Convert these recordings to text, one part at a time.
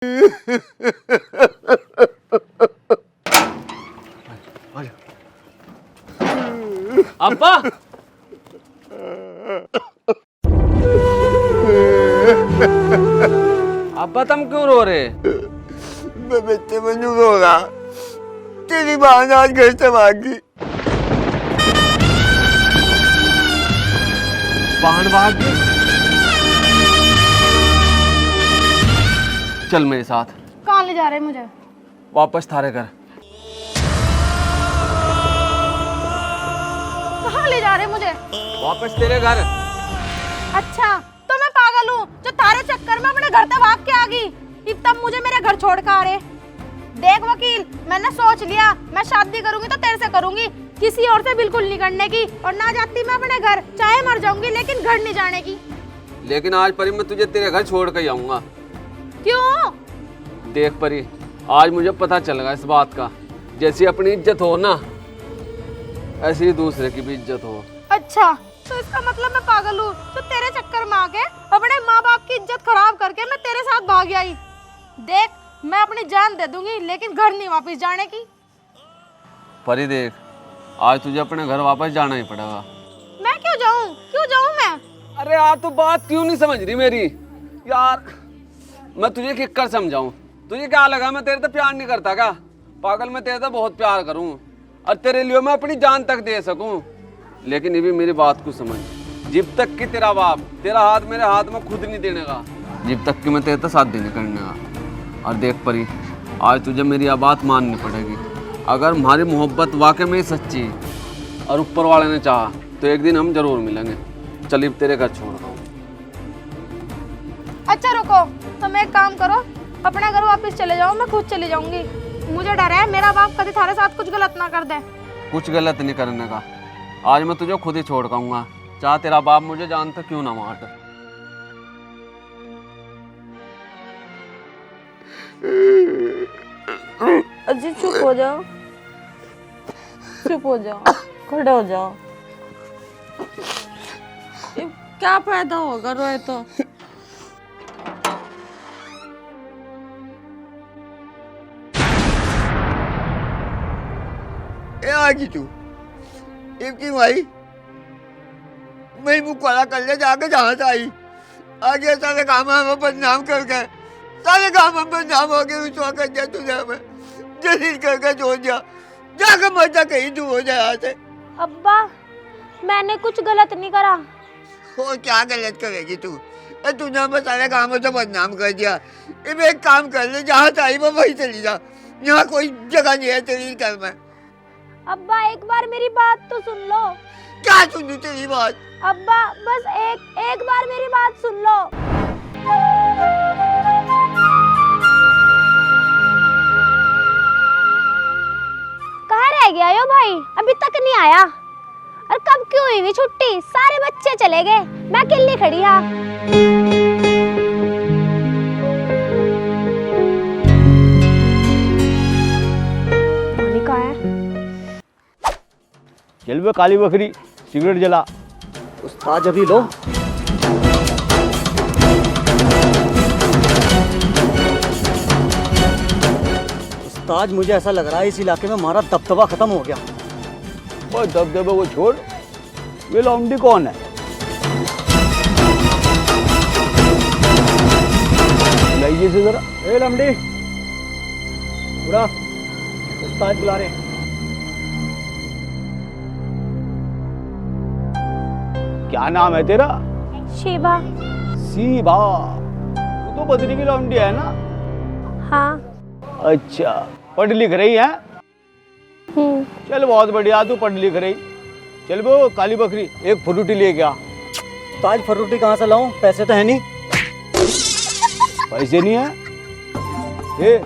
अब्बा अब्बा तुम क्यों रो रहे? मैं बच्चे में नहीं रो रहा, तेरी माँ ने आज घर से भागी। वाहन भागी? चल मेरे साथ। कहाँ ले जा रहे हैं मुझे? वापस थारे घर। कहाँ ले जा रहे हैं मुझे? वापस तेरे घर। अच्छा तो मैं पागल हूँ जो तारे चक्कर में अपने घर से भाग के आ गई, तब मुझे मेरे घर छोड़ कर आ रहे। देख वकील, मैंने सोच लिया मैं शादी करूंगी तो तेरे से करूंगी, किसी और से बिल्कुल नहीं करने की, और ना जाती मैं अपने घर, चाहे मर जाऊंगी लेकिन घर नहीं जाने की। लेकिन आज परी मैं तुझे तेरे घर छोड़ कर आऊंगा। क्यों? देख परी, आज मुझे पता चल गया इस बात का, जैसी अपनी इज्जत हो ना ऐसी ही दूसरे की भी इज्जत हो। अच्छा तो इसका मतलब मैं पागल हूँ तो तेरे चक्कर में आके अपने माँ बाप की इज्जत खराब करके मैं तेरे साथ भाग आई। देख मैं अपनी जान दे दूंगी लेकिन घर नहीं वापस जाने की। परी देख, आज तुझे अपने घर वापस जाना ही पड़ेगा। मैं क्यों जाऊं? क्यों जाऊं मैं? अरे यार तू बात क्यों नहीं समझ रही मेरी यार? मैं तुझे किक कर समझाऊं? तुझे क्या लगा मैं तेरे से प्यार नहीं करता क्या? पागल, मैं तेरे से बहुत प्यार करूं और तेरे लिए मैं अपनी जान तक दे सकूं। लेकिन ये भी मेरी बात को समझ, जब तक कि तेरा बाप तेरा हाथ मेरे हाथ में खुद नहीं देने का, जब तक कि मैं तेरे से साथ देने करने का। और देख परी, आज तुझे मेरी यह बात माननी पड़ेगी। अगर हमारी मोहब्बत वाकई में सच्ची और ऊपर वाले ने चाहा तो एक दिन हम जरूर मिलेंगे। चल अब तेरे घर छोड़ रहा हूँ। अच्छा रुको, तुम एक काम करो, अपना घर वापस चले जाओ, मैं खुद चली जाऊंगी। मुझे डर है मेरा बाप कभी थारे साथ कुछ गलत ना कर दे। कुछ गलत नहीं करने का, आज मैं तुझे खुद ही छोड़ पाऊंगा, चाहे तेरा बाप मुझे जानता क्यों ना मार। अजी चुप हो जाओ, चुप हो जाओ, खड़े हो जाओ। क्या फायदा होगा रोए तो? ए आगी तू इनकी भाई मैं मुकाला कर ले जाके जहाँ से आई। आगे सारे काम हमें बदनाम कर गए, सारे काम हम बदनाम हो गए। विश्वास कर दिया तुझे, हमें जलील करके छोड़ दिया। जाकर मर जा, कहीं दूर हो जाए यहाँ से। अब्बा मैंने कुछ गलत नहीं करा। और क्या गलत करेगी तू? तूने हमें सारे कामों से बदनाम कर दिया। अब एक काम कर ले, जहाँ से आई वो वहीं चली जा, यहाँ कोई जगह नहीं है तेरी घर में। अब्बा एक बार मेरी बात तो सुन लो। क्या सुनू तेरी बात? अब्बा बस एक बार मेरी बात सुन लो। कहाँ रह गया यो भाई? अभी तक नहीं आया। और कब क्यों हुई हुई छुट्टी? सारे बच्चे चले गए, मैं अकेली खड़ी हाँ। पानी कहाँ है? चल बे काली बकरी, सिगरेट जला। उस्ताद अभी लो। उस्ताद मुझे ऐसा लग रहा है इस इलाके में हमारा दबदबा खत्म हो गया। वो दबदबे को छोड़, ये लौंडी कौन है? लाइए से जरा। ए लमड़ी, बुरा उस्ताद बुला रहे हैं। क्या नाम है तेरा? शिवा। सीबा, तू तो बदरी की लौंडी है ना? हाँ। अच्छा, पढ़ लिख रही है? चल बहुत बढ़िया, तू पढ़ लिख रही। चल वो काली बकरी, एक फ्रूटी ले गया। ताज फ्रूटी कहाँ से लाऊं? पैसे तो है नहीं। पैसे नहीं है? ए,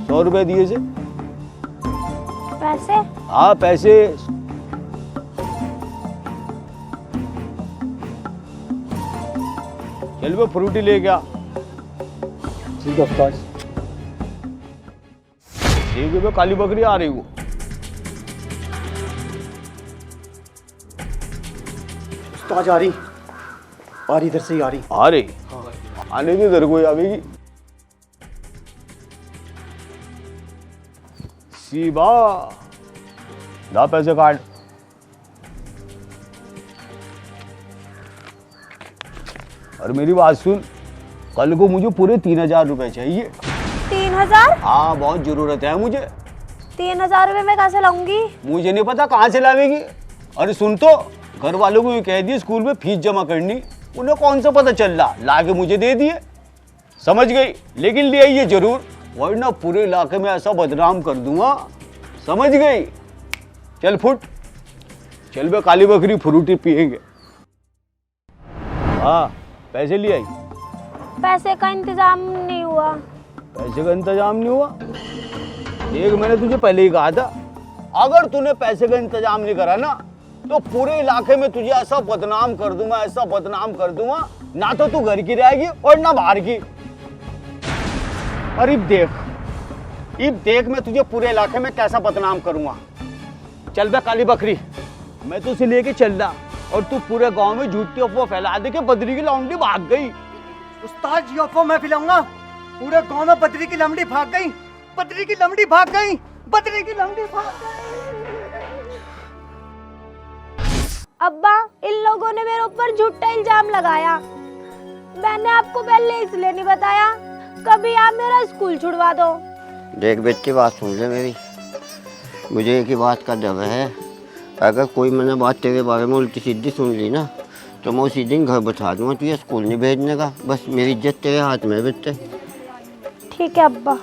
100 रुपए दिए से। पैसे? हाँ पैसे। चल वो फ्रूटी ले गया। ठीक है उस्ताद। ठीक है, वो काली बकरी आ रही वो। उस्ताद आ रही इधर से ही आ रही। आ रही? आने की इधर कोई आवेगी। नसीबा, ला पैसे काट। और मेरी बात सुन, कल को मुझे पूरे 3,000 रुपए चाहिए। 3,000? हाँ, बहुत जरूरत है मुझे। 3,000 रुपए मैं कहाँ से लाऊंगी? मुझे नहीं पता कहाँ से लावेगी। अरे सुन तो, घर वालों को ये कह दिए स्कूल में फीस जमा करनी, उन्हें कौन सा पता चल रहा, लाके मुझे दे दिए। समझ गई? लेकिन ले आइए जरूर, वरना पूरे इलाके में ऐसा बदनाम कर दूंगा। समझ गई? चल फुट, चल बे काली बकरी फ्रूटी पिएंगे। हाँ, पैसे ले आई। पैसे का इंतजाम नहीं हुआ। पैसे का इंतजाम नहीं हुआ? देख, मैंने तुझे पहले ही कहा था, अगर तूने पैसे का इंतजाम नहीं करा ना, तो पूरे इलाके में तुझे ऐसा बदनाम कर दूंगा, ऐसा बदनाम कर दूंगा, ना तो तू घर की रहेगी और ना बाहर की। और अब देख मैं तुझे पूरे इलाके में कैसा बदनाम करूंगा। चल बे काली बकरी, मैं तो उसे लेके चल रहा, और तू पूरे गांव में झूठी अफवाह फैला दे के बद्री की लौंडी भाग गई। उस्ताद जी अफवाह मैं फैलाऊंगा? पूरे गांव में बद्री की लमड़ी भाग गई, बद्री की लमड़ी भाग गई, बद्री की लमड़ी भाग गई। अब्बा, इन लोगों ने मेरे ऊपर झूठा इल्जाम लगाया। मैंने आपको पहले इसलिए नहीं बताया, कभी आप मेरा स्कूल छुड़वा दो। देख बेटी, बात सुन ले मेरी। मुझे एक ही बात का डर है, अगर कोई मैंने बात तेरे बारे में उल्टी सीधी सुन ली ना, तो मैं उसी दिन घर बैठा दूंगा, तुझे स्कूल नहीं भेजने का। बस मेरी इज्जत तेरे हाथ में है बेटे। ठीक है अब्बा।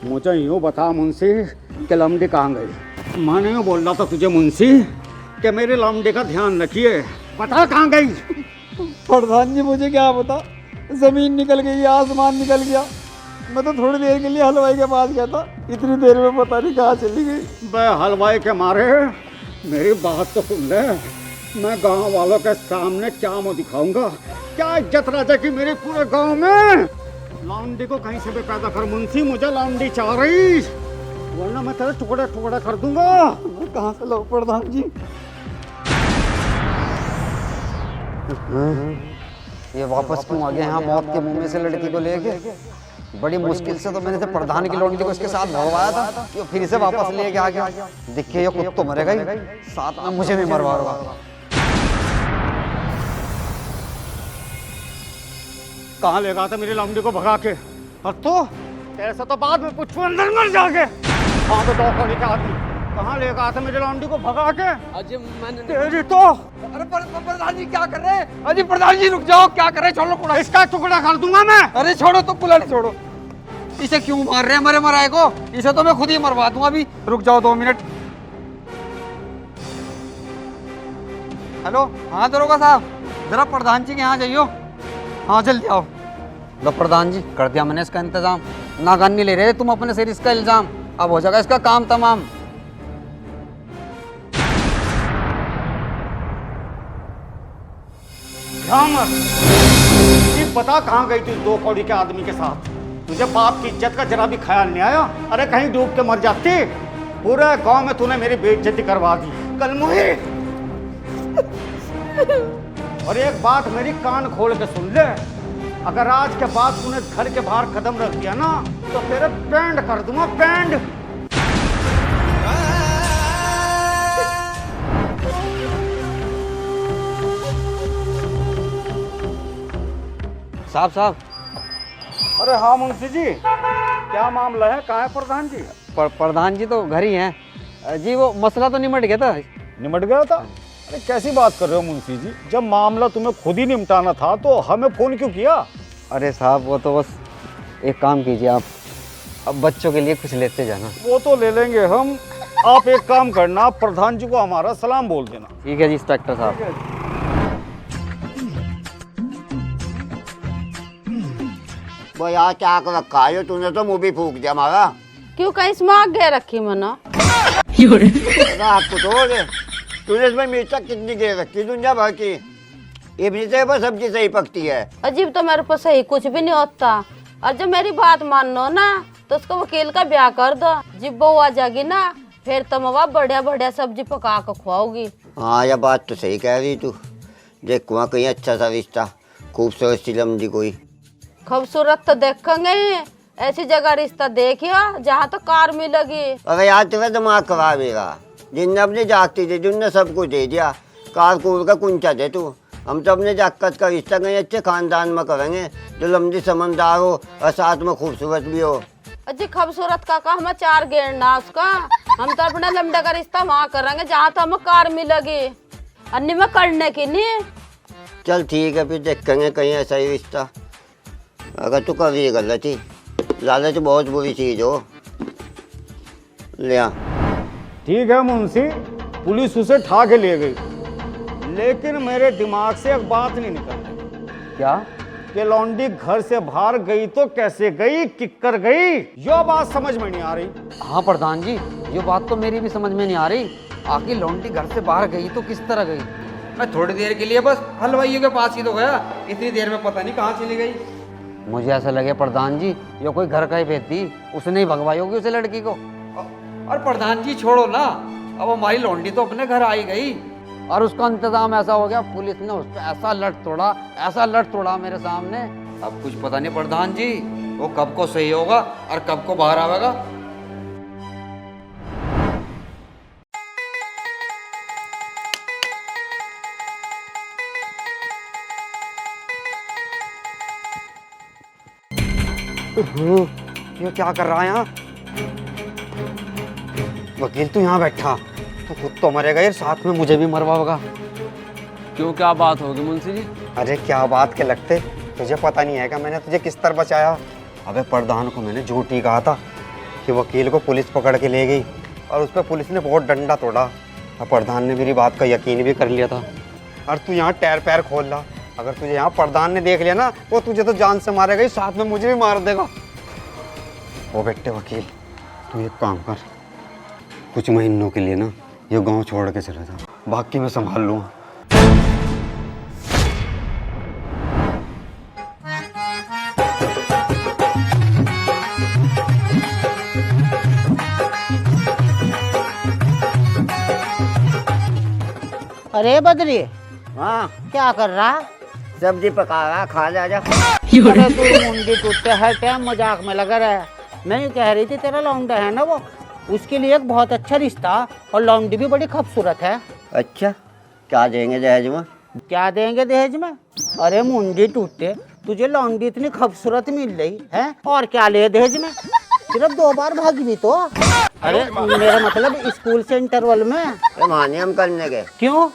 मुझे यूँ बता मुंशी कि लमड़ी कहाँ गई? मैंने यूँ बोल रहा था तुझे मुंशी कि मेरे लमड़ी का ध्यान रखिए, बता कहाँ गई? प्रधान जी मुझे क्या पता, जमीन निकल गई, आसमान निकल गया। मैं तो थोड़ी देर के लिए हलवाई के पास गया था, इतनी देर में पता नहीं कहाँ चली गई। बे हलवाई के मारे, मेरी बात तो सुन ले। मैं गांव वालों के सामने क्या मुँह दिखाऊंगा, क्या इज्जत रह जाएगी मेरे पूरे गांव में। लौंडी को कहीं से भी पैदा कर मुंशी, मुझे लौंडी चाह रही, वरना मैं तेरे टुकड़े टुकड़े कर दूंगा। मैं कहाँ से लाऊं प्रधान जी? ये वापस क्यों आ गए यहाँ मौत के मुंह में से लड़की को लेके? बड़ी मुश्किल से तो मैंने से प्रधान की लौंडी को इसके साथ भगवाया था, ये फिर से वापस लेके आ गया। दिखे ये खुद तो मरेगा ही, साथ में मुझे भी मरवा रहा। कहाँ ले गया था मेरी लौंडी को भगा के? और तो ऐसा तो बाद में पूछूं अंदर मर जाके। कहाँ पे दो खड़ी का आदमी, कहाँ ले गया था मेरी लौंडी को भगा के? अजय मैंने तेरी तो। अरे प्रधान जी क्या कर रहे हैं? अजय प्रधान जी रुक जाओ, क्या कर रहे हैं? छोड़ो कुड़ा, इसका टुकड़ा कर दूंगा मैं। अरे छोड़ो तो, कुल्हाड़ी छोड़ो। इसे क्यों मार रहे हैं मरे मराए को? इसे तो मैं खुद ही मरवा दूंगा अभी। रुक जाओ 2 मिनट। हेलो, हाँ दरोगा साहब, जरा प्रधान जी के यहाँ जाइयो। हाँ जल्दी आओ। लो प्रधान जी, कर दिया मैंने इसका इंतजाम। नागन नहीं ले रहे तुम अपने सिर इसका इल्जाम, अब हो जाएगा इसका काम तमाम। पता कहाँ गई थी 2 कौड़ी के आदमी के साथ? तुझे बाप की इज्जत का जरा भी ख्याल नहीं आया? अरे कहीं डूब के मर जाती। पूरे गांव में तूने मेरी बेइज्जती करवा दी कल मुझे। और एक बात मेरी कान खोल के सुन ले, अगर आज के बाद तूने घर के बाहर कदम रख दिया ना, तो तेरे बैंड कर दूंगा, बैंड। साहब। अरे हाँ मुंशी जी, क्या मामला है? कहाँ है प्रधान जी? प्रधान जी तो घर ही हैं जी, वो मसला तो निमट गया था। निमट गया था? अरे कैसी बात कर रहे हो मुंशी जी, जब मामला तुम्हें खुद ही निपटाना था तो हमें फोन क्यों किया? अरे साहब, वो तो बस एक काम कीजिए आप, अब बच्चों के लिए कुछ लेते जाना। वो तो ले लेंगे हम, आप एक काम करना, प्रधान जी को हमारा सलाम बोल देना। ठीक है जी इंस्पेक्टर साहब। वो यार क्या कर रखा है तूने, तो मुँह भी फूक दिया हमारा। क्यों, कहीं इसमें आग गए रखी मना? आपको तो तूने इसमें मिर्चा कितनी गिर रखी दुनिया भर की, इतनी से बस सब्जी सही पकती है। अजीब, तो मेरे पास सही कुछ भी नहीं होता, और जब मेरी बात मान लो ना, तो उसको वकील का ब्याह कर दो। जब वो आ जाएगी ना, फिर तो मवा बढ़िया बढ़िया सब्जी पका कर खुआओगी। हाँ यह बात तो सही कह रही तू। देख वहाँ कहीं अच्छा सा रिश्ता, खूबसूरत सी लम्बी कोई। खूबसूरत तो देखेंगे ही, ऐसी जगह रिश्ता देखियो जहाँ तो कार मिलेगी। अरे यार तेरा दिमाग खराब है। जिनने अपने जागती दे दी उनने सब कुछ दे दिया, कार कूर का कुंचा दे तू। हम तो अपने जागत का रिश्ता कहीं अच्छे खानदान में करेंगे जो लंबी समझदार हो और साथ में खूबसूरत भी हो। अजी खूबसूरत का हमें 4 गेड़ना उसका। हम तो अपने लमडे का रिश्ता वहाँ करेंगे जहाँ तो हमें कार मिलेगी, अन्य में करने की नहीं। चल ठीक है, फिर देखेंगे कहीं ऐसा ही रिश्ता। अगर तू कर रही है गलती, लालच बहुत बुरी चीज हो। ले आ। ठीक है मुंशी, पुलिस उसे ठा के ले गई, लेकिन मेरे दिमाग से एक बात नहीं निकल रही। क्या? कि लौंडी घर से बाहर गई तो कैसे गई, किक्कर गई, यो बात समझ में नहीं आ रही। हाँ प्रधान जी, ये बात तो मेरी भी समझ में नहीं आ रही। आखिर लौंडी घर से बाहर गई तो किस तरह गई? मैं थोड़ी देर के लिए बस हलवाइयों के पास ही तो गया, इतनी देर में पता नहीं कहाँ चली गई। मुझे ऐसा लगे प्रधान जी ये कोई घर का ही भेज दी, उसने ही भगवाई होगी उसे लड़की को। और प्रधान जी छोड़ो ना, अब हमारी लौंडी तो अपने घर आई गई। और उसका इंतजाम ऐसा हो गया, पुलिस ने उस पर ऐसा लट तोड़ा मेरे सामने। अब कुछ पता नहीं प्रधान जी, वो कब को सही होगा और कब को बाहर आवेगा। ये क्या कर रहा है यहाँ? वकील तू यहाँ बैठा, तो खुद तो मरेगा यार, साथ में मुझे भी मरवाओगा। क्यों, क्या बात होगी मुंशी जी? अरे क्या बात के लगते, तुझे पता नहीं है क्या मैंने तुझे किस तरह बचाया? अबे प्रधान को मैंने झूठ ही कहा था कि वकील को पुलिस पकड़ के ले गई और उस पर पुलिस ने बहुत डंडा तोड़ा। और प्रधान ने मेरी बात का यकीन भी कर लिया था। और तू यहाँ टैर पैर खोल रहा, अगर तुझे यहाँ प्रधान ने देख लिया ना, वो तुझे तो जान से मारेगा ही, साथ में मुझे भी मार देगा। ओ बेटे वकील, तू एक काम कर, कुछ महीनों के लिए ना ये गांव छोड़ के चला जा, बाकी मैं संभाल लूँगा। अरे बद्री, हाँ क्या कर रहा? सब्जी पका रहा, खा जा जा। अरे तू मुंडी टूटते हर टाइम मजाक में लगा रहा। मैं ये कह रही थी तेरा लौंडा है ना वो, उसके लिए एक बहुत अच्छा रिश्ता, और लौंडी भी बड़ी खूबसूरत है। अच्छा, क्या देंगे दहेज में? क्या देंगे दहेज में? अरे मुंडी टूटते, तुझे लौंडी इतनी खूबसूरत मिल रही है, और क्या ले दहेज में? सिर्फ 2 बार भागी भी तो। अरे मेरा मतलब स्कूल से इंटरवल में। माने हम करने के क्यों?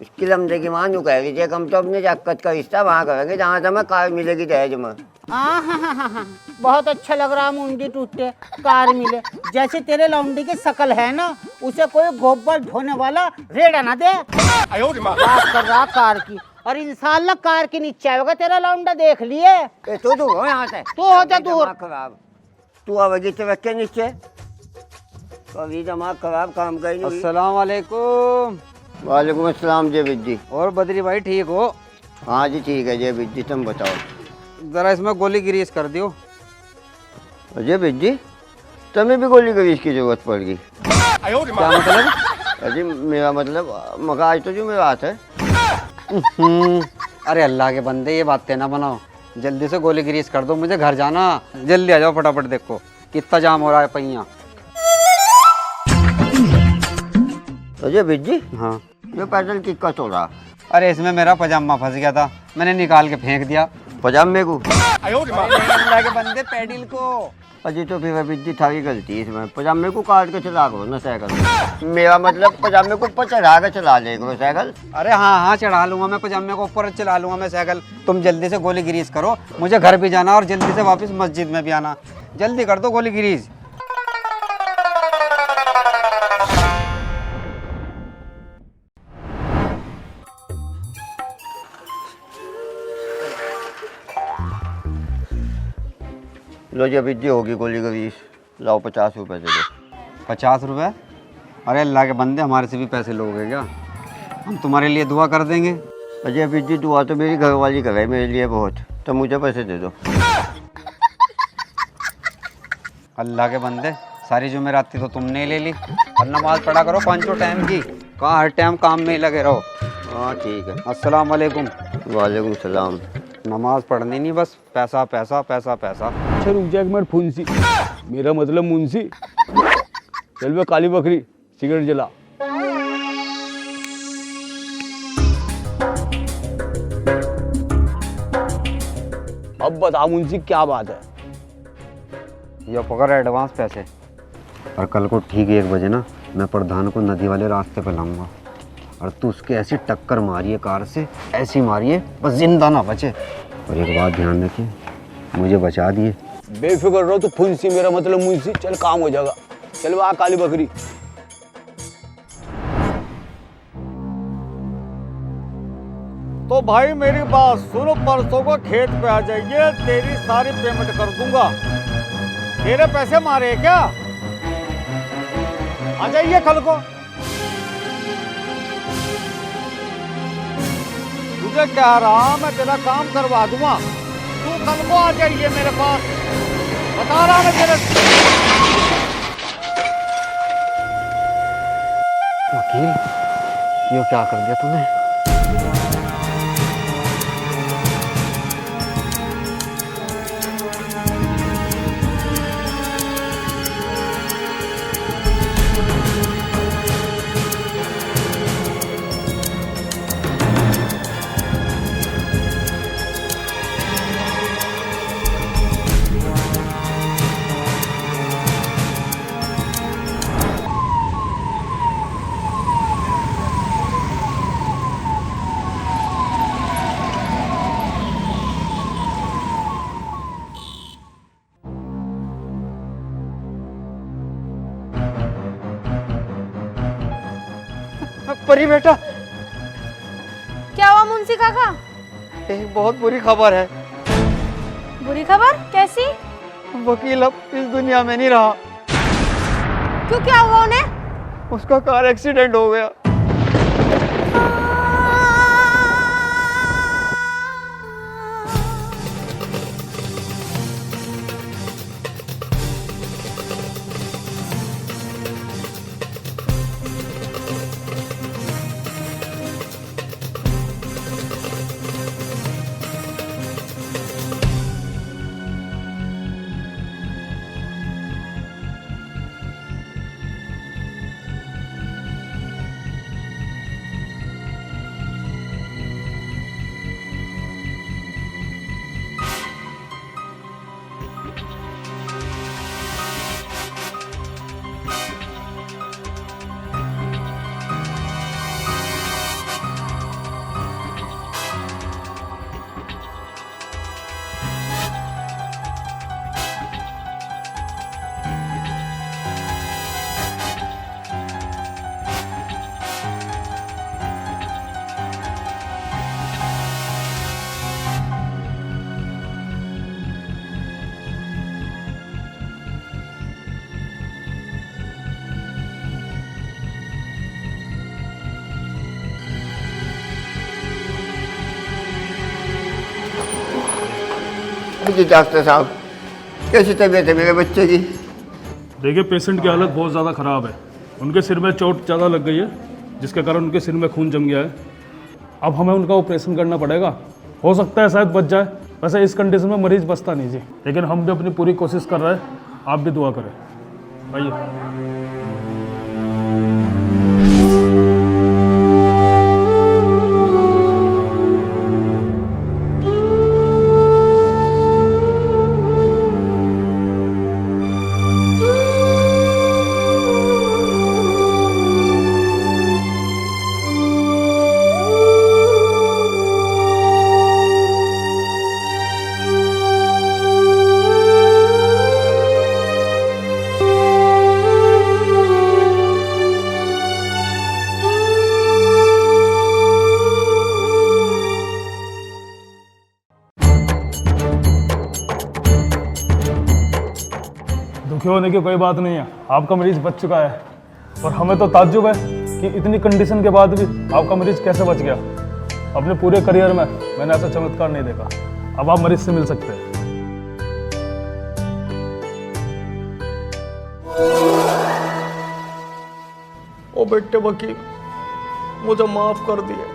इसकी लम्बे की मां कह रही थी, हम तो अपने जाकत का रिश्ता वहाँ करेंगे जहाँ से हमें कार मिलेगी दहेज में। हाँ, बहुत अच्छा लग रहा मुंडी टूटते, कार मिले। जैसे तेरे लौंडी की शकल है ना, उसे कोई गोबर ढोने वाला रेड़ा ना दे। बात कर रहा कार की, और इंशाल्लाह कार के नीचे आएगा तेरा लौंडा, देख लिए। तो तू हो यहाँ से, तू हो जा दूर। खराब तू आवेगी तो रख के नीचे, कभी दिमाग खराब काम कर। अस्सलाम वालेकुम। वालेकुम अस्सलाम जय जी। और बद्री भाई ठीक हो? हाँ जी ठीक है जय जी, तुम बताओ। जरा इसमें गोली ग्रीस कर दियो। जय जी, तुम्हें भी गोली ग्रीस की जरूरत पड़ गई? क्या मतलब? अजी मेरा मतलब मगर आज तो जो मेरा हाथ है। अरे अल्लाह के बंदे, ये बातें ना बनाओ, जल्दी से गोली ग्रीस कर दो, मुझे घर जाना। जल्दी आ जाओ फटाफट, देखो कितना जाम हो रहा है पहिया। अजय जी, हाँ ये पैदल किक्का तोड़ा। अरे इसमें मेरा पजामा फंस गया था, मैंने निकाल के फेंक दिया। पजामे को? अल्लाह के बंदे पैडिल को। अजी तो फिर अभी थारी गलती, इसमें पजामे को काट के चला करो ना साइकिल। मेरा मतलब पजामे को ऊपर चढ़ा के चला ले करो साइकिल। अरे हाँ चढ़ा लूंगा मैं पजामे को, ऊपर चला लूंगा मैं साइकिल। तुम जल्दी से गोली ग्रीस करो, मुझे घर भी जाना और जल्दी से वापस मस्जिद में भी आना। जल्दी कर दो गोली ग्रीस। लो जी अभी होगी गोली ग्रीस, लाओ 50 रुपए दे दो। 50 रुपए? अरे अल्लाह के बंदे, हमारे से भी पैसे लोगे क्या? हम तुम्हारे लिए दुआ कर देंगे। अजय अभी जी दुआ तो मेरी घरवाली करे मेरे लिए बहुत, तो मुझे पैसे दे दो। अल्लाह के बंदे, सारी जुमेराती तो तुमने ले ली। और नमाज पढ़ा करो 5 टाइम की। कहाँ हर टाइम काम में ही लगे रहो। हाँ ठीक है। अस्सलाम वालेकुम। वालेकुम सलाम। नमाज पढ़नी नहीं, बस पैसा पैसा पैसा पैसा। अच्छा रुक जा एक मिनट, फुंसी मेरा मतलब मुंशी। चल बे काली बकरी, सिगरेट जला। अब बता मुंशी क्या बात है? ये पकड़ एडवांस पैसे। और कल को ठीक 1 बजे ना मैं प्रधान को नदी वाले रास्ते पे लाऊंगा और तू उसके ऐसी टक्कर मारिए कार से, ऐसी मारिए बस जिंदा ना बचे। और एक बात ध्यान रखिए, मुझे बचा दिए। बेफिक्र रहो तू फुंसी, मेरा मतलब मुंशी। चल काम हो जाएगा। चल वाह काली बकरी। तो भाई मेरी बात सुनो, परसों को खेत पे आ जाइए, तेरी सारी पेमेंट कर दूंगा। तेरे पैसे मारे हैं क्या? आ जाइए कल को। तुझे कह रहा मैं तेरा काम करवा दूंगा, तू कल को आ जाइए मेरे पास। बता रहा मैं तेरे। वकील, ये क्या कर दिया तूने? परी बेटा, क्या हुआ मुंशी काका? एक बहुत बुरी खबर है। बुरी खबर? कैसी? वकील अब इस दुनिया में नहीं रहा। क्यों, क्या हुआ उन्हें? उसका कार एक्सीडेंट हो गया। जी डॉक्टर साहब, कैसी तबीयत है मेरे बच्चे की? देखिए पेशेंट की हालत बहुत ज़्यादा ख़राब है। उनके सिर में चोट ज़्यादा लग गई है, जिसके कारण उनके सिर में खून जम गया है। अब हमें उनका ऑपरेशन करना पड़ेगा। हो सकता है शायद बच जाए। वैसे इस कंडीशन में मरीज़ बचता नहीं जी, लेकिन हम भी अपनी पूरी कोशिश कर रहे हैं। आप भी दुआ करें। आइए। दुखी होने की कोई बात नहीं है, आपका मरीज बच चुका है। और हमें तो ताज्जुब है कि इतनी कंडीशन के बाद भी आपका मरीज कैसे बच गया। अपने पूरे करियर में मैंने ऐसा चमत्कार नहीं देखा। अब आप मरीज से मिल सकते हैं। ओ बेटे वकील, मुझे माफ कर दिए।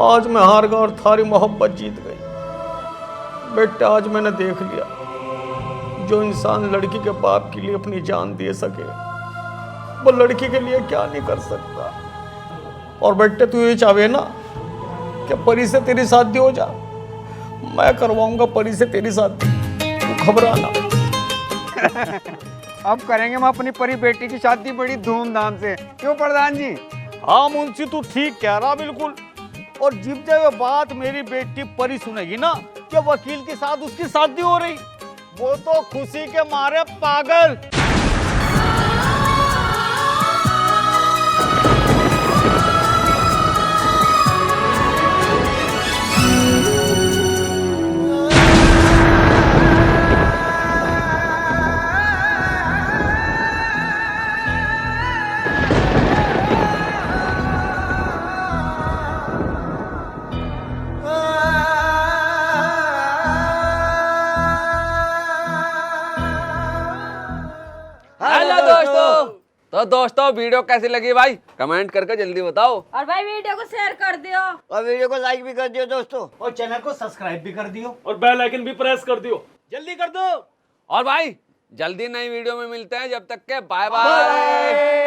आज मैं हार गया और थारी मोहब्बत जीत गई। बेटे आज मैंने देख लिया, जो इंसान लड़की के बाप के लिए अपनी जान दे सके वो लड़की के लिए क्या नहीं कर सकता। और बेटे तू ये चाहे ना कि परी से तेरी शादी हो जा, मैं करवाऊंगा परी से तेरी शादी, तू घबराना। अब करेंगे हम अपनी परी बेटी की शादी बड़ी धूमधाम से, क्यों प्रधान जी? हाँ मुंशी तू ठीक कह रहा बिल्कुल। और जब जब ये बात मेरी बेटी परी सुनेगी ना कि वकील के साथ उसकी शादी हो रही, वो तो खुशी के मारे पागल। हेलो दोस्तों। तो दोस्तों वीडियो कैसी लगी भाई, कमेंट करके जल्दी बताओ। और भाई वीडियो को शेयर कर दियो। और वीडियो को लाइक भी कर दियो दोस्तों। और चैनल को सब्सक्राइब भी कर दियो। और बेल आइकन भी प्रेस कर दियो। जल्दी कर दो। और भाई जल्दी नई वीडियो में मिलते हैं, जब तक के बाय बाय।